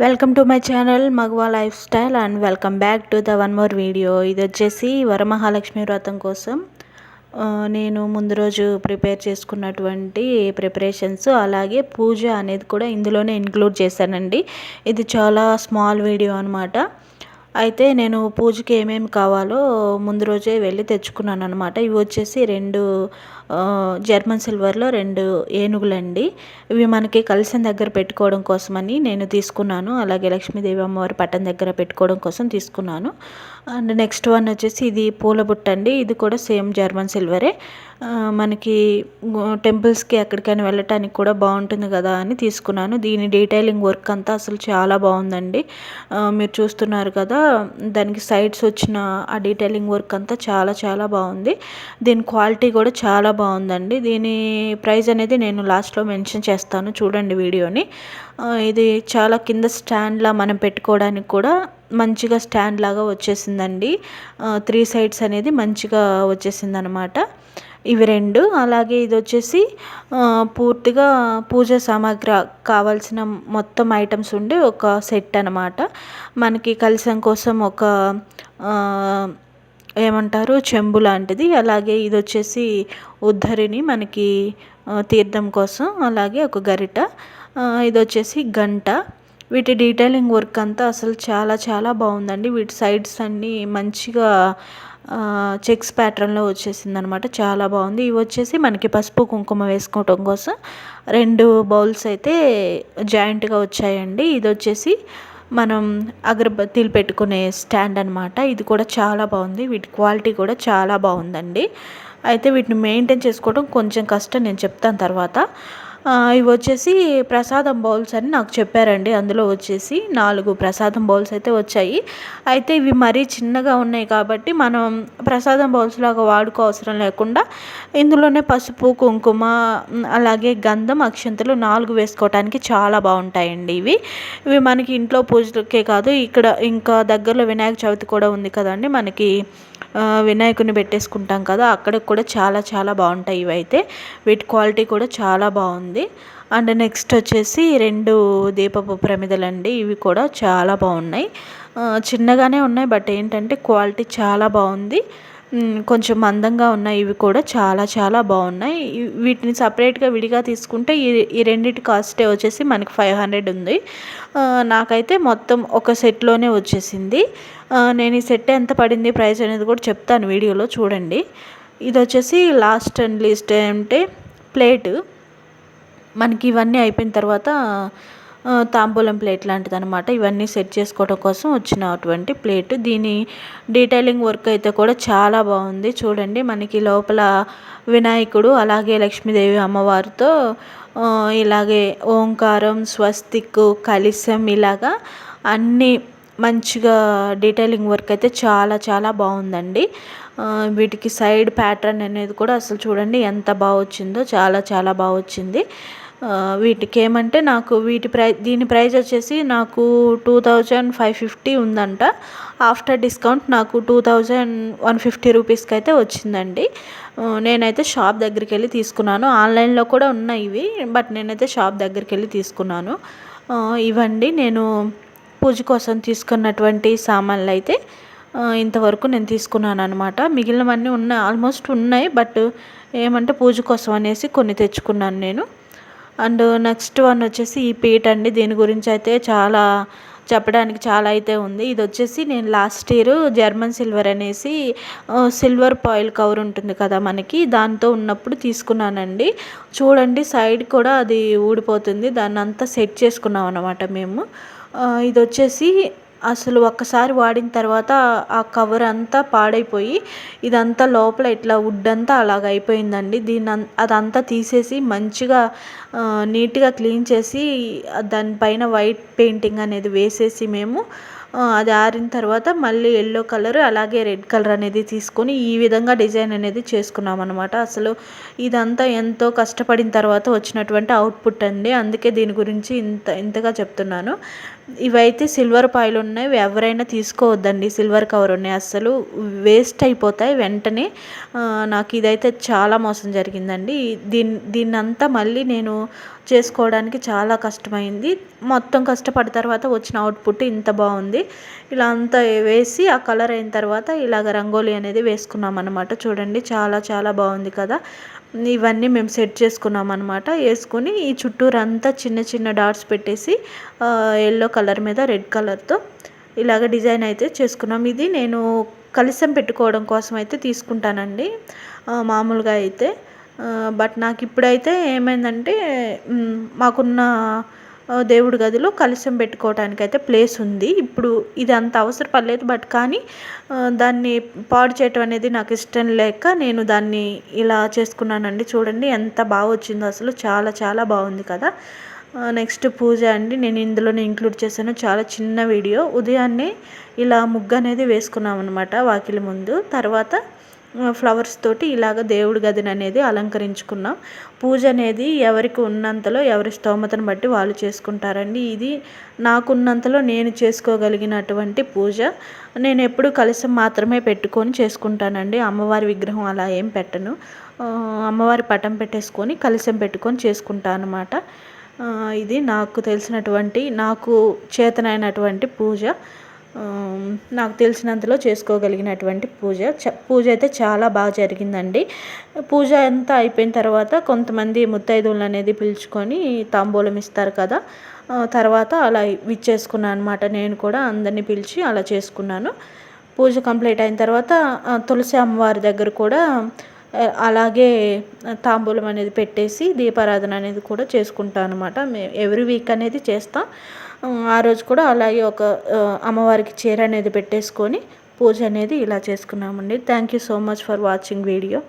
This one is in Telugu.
Welcome to my channel Magava lifestyle and welcome back to the one more video. ఇది వచ్చేసి వరమహాలక్ష్మి వ్రతం కోసం నేను ముందు రోజు ప్రిపేర్ చేసుకున్నటువంటి ప్రిపరేషన్స్, అలాగే పూజ అనేది కూడా ఇందులోనే ఇంక్లూడ్ చేశానండి. ఇది చాలా స్మాల్ వీడియో అనమాట. అయితే నేను పూజకి ఏమేమి కావాలో ముందు రోజే వెళ్ళి తెచ్చుకున్నాను అనమాట. ఇవి వచ్చేసి 2 జర్మన్ సిల్వర్లో 2 ఏనుగులండి. ఇవి మనకి కలశం దగ్గర పెట్టుకోవడం కోసమని నేను తీసుకున్నాను. అలాగే లక్ష్మీదేవి అమ్మవారి పట్టం దగ్గర పెట్టుకోవడం కోసం తీసుకున్నాను. అండ్ నెక్స్ట్ వన్ వచ్చేసి ఇది పూల బుట్ట అండి. ఇది కూడా సేమ్ జర్మన్ సిల్వరే. మనకి టెంపుల్స్కి ఎక్కడికైనా వెళ్ళటానికి కూడా బాగుంటుంది కదా అని తీసుకున్నాను. దీని డీటెయిలింగ్ వర్క్ అంతా అసలు చాలా బాగుందండి. మీరు చూస్తున్నారు కదా, దానికి సైడ్స్ వచ్చిన ఆ డీటెయిలింగ్ వర్క్ అంతా చాలా చాలా బాగుంది. దీని క్వాలిటీ కూడా చాలా బాగుందండి. దీని ప్రైస్ అనేది నేను లాస్ట్లో మెన్షన్ చేస్తాను, చూడండి వీడియోని. ఇది చాలా కింద స్టాండ్లా మనం పెట్టుకోవడానికి కూడా మంచిగా స్టాండ్ లాగా వచ్చేసిందండి. 3 సైడ్స్ అనేది మంచిగా వచ్చేసింది అనమాట. ఇవి 2. అలాగే ఇది వచ్చేసి పూర్తిగా పూజ సామాగ్రి కావాల్సిన మొత్తం ఐటమ్స్ ఉండే ఒక సెట్ అనమాట. మనకి కలశం కోసం ఒక ఏమంటారు చెంబు లాంటిది, అలాగే ఇది వచ్చేసి ఉద్ధరిని మనకి తీర్థం కోసం, అలాగే ఒక గరిట, ఇది వచ్చేసి గంట. వీటి డీటెయిలింగ్ వర్క్ అంతా అసలు చాలా చాలా బాగుందండి. వీటి సైడ్స్ అన్నీ మంచిగా చెక్స్ ప్యాటర్న్లో వచ్చేసింది అనమాట. చాలా బాగుంది. ఇవి వచ్చేసి మనకి పసుపు కుంకుమ వేసుకోవటం కోసం 2 బౌల్స్ అయితే జాయింట్గా వచ్చాయండి. ఇది వచ్చేసి మనం అగరబత్తీలు పెట్టుకునే స్టాండ్ అనమాట. ఇది కూడా చాలా బాగుంది. వీటి క్వాలిటీ కూడా చాలా బాగుందండి. అయితే వీటిని మెయింటైన్ చేసుకోవడం కొంచెం కష్టం, నేను చెప్తాను తర్వాత. ఇవి వచ్చేసి ప్రసాదం బౌల్స్ అని నాకు చెప్పారండి. అందులో వచ్చేసి 4 ప్రసాదం బౌల్స్ అయితే వచ్చాయి. అయితే ఇవి మరీ చిన్నగా ఉన్నాయి కాబట్టి మనం ప్రసాదం బౌల్స్ లాగా వాడుకోవసరం లేకుండా ఇందులోనే పసుపు కుంకుమ అలాగే గంధం అక్షంతలు 4 వేసుకోవటానికి చాలా బాగుంటాయండి. ఇవి మనకి ఇంట్లో పూజలకే కాదు, ఇక్కడ ఇంకా దగ్గరలో వినాయక చవితి కూడా ఉంది కదండి, మనకి వినాయకుని పెట్టేసుకుంటాం కదా, అక్కడికి కూడా చాలా చాలా బాగుంటాయి ఇవైతే. వీటి క్వాలిటీ కూడా చాలా బాగుంది. అండ్ నెక్స్ట్ వచ్చేసి 2 దీపపు ప్రమిదలండి. ఇవి కూడా చాలా బాగున్నాయి. చిన్నగానే ఉన్నాయి, బట్ ఏంటంటే క్వాలిటీ చాలా బాగుంది. కొంచెం మందంగా ఉన్నాయి. ఇవి కూడా చాలా చాలా బాగున్నాయి. వీటిని సపరేట్గా విడిగా తీసుకుంటే ఈ రెండిటి కాస్టే వచ్చేసి మనకి 500 ఉంది. నాకైతే మొత్తం ఒక సెట్లోనే వచ్చేసింది. నేను ఈ సెట్ ఎంత పడింది ప్రైస్ అనేది కూడా చెప్తాను, వీడియోలో చూడండి. ఇది వచ్చేసి లాస్ట్ అండ్ లీస్ట్ అంటే ప్లేటు. మనకి ఇవన్నీ అయిపోయిన తర్వాత తాంబూలం ప్లేట్ లాంటిది అనమాట. ఇవన్నీ సెట్ చేసుకోవడం కోసం వచ్చినటువంటి ప్లేట్. దీని డీటెయిలింగ్ వర్క్ అయితే కూడా చాలా బాగుంది. చూడండి, మనకి లోపల వినాయకుడు అలాగే లక్ష్మీదేవి అమ్మవారితో ఇలాగే ఓంకారం, స్వస్తిక్, కలశం ఇలాగా అన్నీ మంచిగా డీటెయిలింగ్ వర్క్ అయితే చాలా చాలా బాగుందండి. వీటికి సైడ్ ప్యాటర్న్ అనేది కూడా అసలు చూడండి ఎంత బాగా వచ్చిందో, చాలా చాలా బాగా వచ్చింది. వీటికి ఏమంటే నాకు దీని ప్రైస్ వచ్చేసి నాకు 2550 ఉందంట. ఆఫ్టర్ డిస్కౌంట్ నాకు 2150 రూపీస్కి అయితే వచ్చిందండి. నేనైతే షాప్ దగ్గరికి వెళ్ళి తీసుకున్నాను. ఆన్లైన్లో కూడా ఉన్నాయి ఇవి, బట్ నేనైతే షాప్ దగ్గరికి వెళ్ళి తీసుకున్నాను. ఇవండి నేను పూజ కోసం తీసుకున్నటువంటి సామాన్లు అయితే ఇంతవరకు నేను తీసుకున్నాను అనమాట. మిగిలినవన్నీ ఉన్నాయి, ఆల్మోస్ట్ ఉన్నాయి, బట్ ఏమంటే పూజ కోసం అనేసి కొన్ని తెచ్చుకున్నాను నేను. అండ్ నెక్స్ట్ వన్ వచ్చేసి ఈ పీట అండి. దీని గురించి అయితే చాలా చెప్పడానికి చాలా అయితే ఉంది. ఇది వచ్చేసి నేను లాస్ట్ ఇయర్ జర్మన్ సిల్వర్ అనేసి సిల్వర్ పాయిల్ కవర్ ఉంటుంది కదా మనకి, దాంతో ఉన్నప్పుడు తీసుకున్నానండి. చూడండి, సైడ్ కూడా అది ఊడిపోతుంది. దాన్ని అంతా సెట్ చేసుకున్నాం అనమాట మేము. ఇది వచ్చేసి అసలు ఒక్కసారి వాడిన తర్వాత ఆ కవర్ అంతా పాడైపోయి ఇదంతా లోపల ఇట్లా వుడ్ అంతా అలాగ అయిపోయిందండి. అదంతా తీసేసి మంచిగా నీట్గా క్లీన్ చేసి దానిపైన వైట్ పెయింటింగ్ అనేది వేసేసి మేము అది ఆరిన తర్వాత మళ్ళీ యెల్లో కలర్ అలాగే రెడ్ కలర్ అనేది తీసుకొని ఈ విధంగా డిజైన్ అనేది చేసుకున్నాం అనమాట. అసలు ఇదంతా ఎంతో కష్టపడిన తర్వాత వచ్చినటువంటి అవుట్పుట్ అండి. అందుకే దీని గురించి ఇంతగా చెప్తున్నాను. ఇవైతే సిల్వర్ పాయలు ఉన్నాయి, ఎవరైనా తీసుకోవద్దండి. సిల్వర్ కవర్ ఉన్నాయి, అస్సలు వేస్ట్ అయిపోతాయి వెంటనే. నాకు ఇదైతే చాలా మోసం జరిగిందండి. దీన్నంతా మళ్ళీ నేను చేసుకోవడానికి చాలా కష్టమైంది. మొత్తం కష్టపడిన తర్వాత వచ్చిన అవుట్పుట్ ఇంత బాగుంది. ఇలా అంతా వేసి ఆ కలర్ అయిన తర్వాత ఇలాగ రంగోలీ అనేది వేసుకున్నాం అనమాట. చూడండి చాలా చాలా బాగుంది కదా. ఇవన్నీ మేము సెట్ చేసుకున్నాం అనమాట. వేసుకొని ఈ చుట్టూరంతా చిన్న చిన్న డాట్స్ పెట్టేసి యెల్లో కలర్ మీద రెడ్ కలర్తో ఇలాగ డిజైన్ అయితే చేసుకున్నాం. ఇది నేను కలశం పెట్టుకోవడం కోసం అయితే తీసుకుంటానండి మామూలుగా అయితే. బట్ నాకు ఇప్పుడైతే ఏమైందంటే మాకున్న దేవుడి గదిలో కలశం పెట్టుకోవడానికైతే ప్లేస్ ఉంది. ఇప్పుడు ఇది అంత అవసరపడలేదు. బట్ కానీ దాన్ని పాడు చేయటం అనేది నాకు ఇష్టం లేక నేను దాన్ని ఇలా చేసుకున్నానండి. చూడండి ఎంత బాగా వచ్చిందో, అసలు చాలా చాలా బాగుంది కదా. నెక్స్ట్ పూజ అండి. నేను ఇందులోనే ఇంక్లూడ్ చేశాను చాలా చిన్న వీడియో. ఉదయాన్నే ఇలా ముగ్గు అనేది వేసుకున్నాం అనమాట వాకిలి ముందు. తర్వాత ఫ్లవర్స్ తోటి ఇలాగ దేవుడి గదిని అనేది అలంకరించుకున్నాం. పూజ అనేది ఎవరికి ఉన్నంతలో ఎవరి స్తోమతను బట్టి వాళ్ళు చేసుకుంటారండి. ఇది నాకున్నంతలో నేను చేసుకోగలిగినటువంటి పూజ. నేను ఎప్పుడు కలశం మాత్రమే పెట్టుకొని చేసుకుంటానండి. అమ్మవారి విగ్రహం అలా ఏం పెట్టను. అమ్మవారి పటం పెట్టేసుకొని కలశం పెట్టుకొని చేసుకుంటాను అనమాట. ఇది నాకు తెలిసినటువంటి, నాకు చేతనైనటువంటి పూజ. నాకు తెలిసినంతలో చేసుకోగలిగినటువంటి పూజ అయితే చాలా బాగా జరిగిందండి. పూజ అంతా అయిపోయిన తర్వాత కొంతమంది ముత్తైదువులను అనేది పిలుచుకొని తాంబూలం ఇస్తారు కదా. తర్వాత అలా ఇచ్చేసుకున్నాను అనమాట. నేను కూడా అందరినీ పిలిచి అలా చేసుకున్నాను. పూజ కంప్లీట్ అయిన తర్వాత తులసి అమ్మవారి దగ్గర కూడా అలాగే తాంబూలం అనేది పెట్టేసి దీపారాధన అనేది కూడా చేసుకుంటాను అనమాట. ఎవ్రీ వీక్ అనేది చేస్తాం. ఆ రోజు కూడా అలాగే ఒక అమ్మవారికి చీర అనేది పెట్టేసుకొని పూజ అనేది ఇలా చేసుకున్నామండి. Thank you so much for watching video.